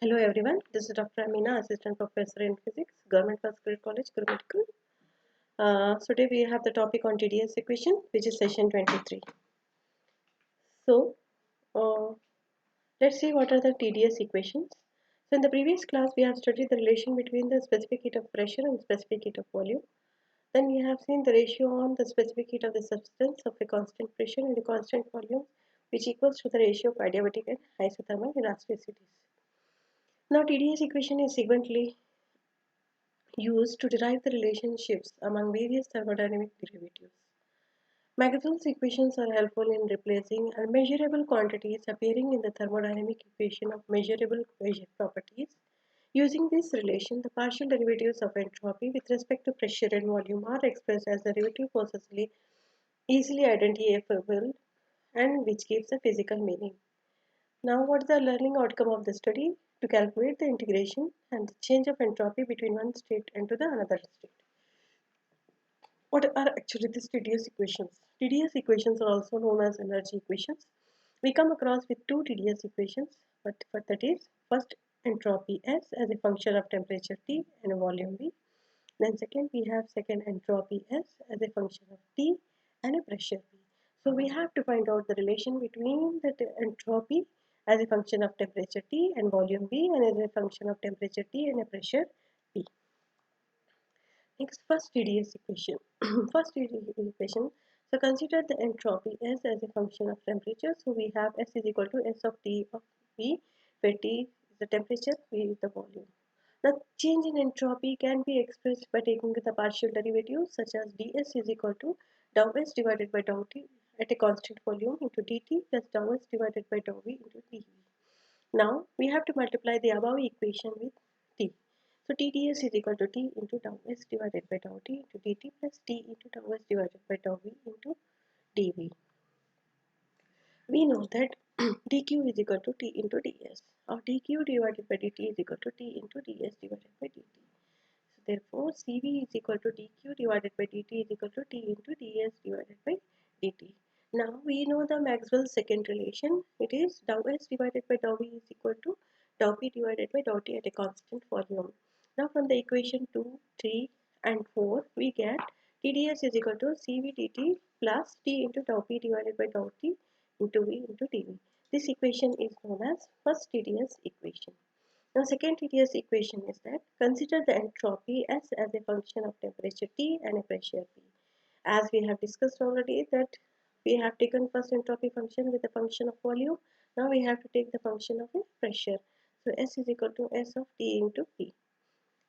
Hello everyone, this is Dr. Amina, Assistant Professor in Physics, Government First Grade College, Guru Medical. Today we have the topic on TDS equation, which is session 23. So, uh, let's see what are the TDS equations. So in the previous class, we have studied the relation between the specific heat of pressure and specific heat of volume. Then we have seen the ratio on the specific heat of the substance of a constant pressure and a constant volume, which equals to the ratio of adiabatic and isothermal elasticities. Now TDS equation is sequentially used to derive the relationships among various thermodynamic derivatives. Maxwell's equations are helpful in replacing unmeasurable quantities appearing in the thermodynamic equation of measurable properties. Using this relation, the partial derivatives of entropy with respect to pressure and volume are expressed as derivative forces easily identifiable and which gives a physical meaning. Now, what is the learning outcome of the study? To calculate the integration and the change of entropy between one state and to the another state. What are actually these TDS equations? TDS equations are also known as energy equations. We come across with two TDS equations, but that is first entropy S as a function of temperature T and volume V. Then second we have second entropy S as a function of T and a pressure V. So we have to find out the relation between the entropy as a function of temperature T and volume V and as a function of temperature T and a pressure V. Next, first TDS equation. First TDS equation. So consider the entropy S as a function of temperature. So we have S is equal to S of T of V, where T is the temperature, V is the volume. Now, change in entropy can be expressed by taking the partial derivatives such as ds is equal to dou S divided by dou T at a constant volume into dt plus dou S divided by dou V into dV. Now, we have to multiply the above equation with T. So TDS is equal to T into dou S divided by dou T into dt plus T into dou S divided by dou V into dV. We know that dq is equal to T into ds, or dq divided by dt is equal to T into ds divided by dt. So therefore, Cv is equal to dq divided by dt is equal to T into ds divided by dt. Now we know the Maxwell's second relation. It is dou S divided by dou V is equal to dou P divided by dou T at a constant volume. Now from the equation 2, 3 and 4 we get TDS is equal to Cv dt plus T into dou P divided by dou T into V into dV. This equation is known as first TDS equation. Now second TDS equation is that consider the entropy S as a function of temperature T and a pressure P. As we have discussed already that we have taken first entropy function with the function of volume. Now we have to take the function of a pressure. So S is equal to S of T into P.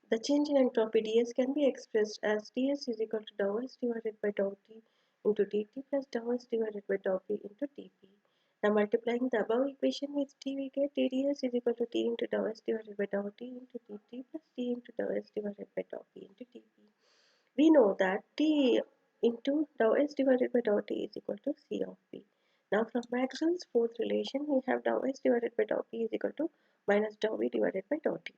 The change in entropy ds can be expressed as ds is equal to dou S divided by dou T into dt plus dou S divided by dou P into dP. Now multiplying the above equation with T, we get TDS is equal to T into dou S divided by dou T into dt plus T into dou S divided by dou P into dP. We know that T into dou S divided by dou T is equal to C of P. Now from Maxwell's fourth relation, we have dou S divided by dou P is equal to minus dou V divided by dou T.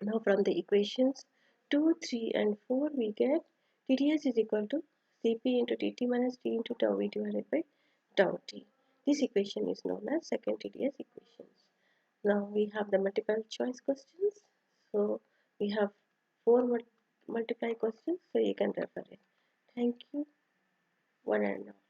Now from the equations 2, 3 and 4 we get TDS is equal to Cp into dt minus T into dou V divided by dou T. This equation is known as second TDS equations. Now we have the multiple choice questions. So we have 4 multiply questions, so you can refer it. Thank you. One and all.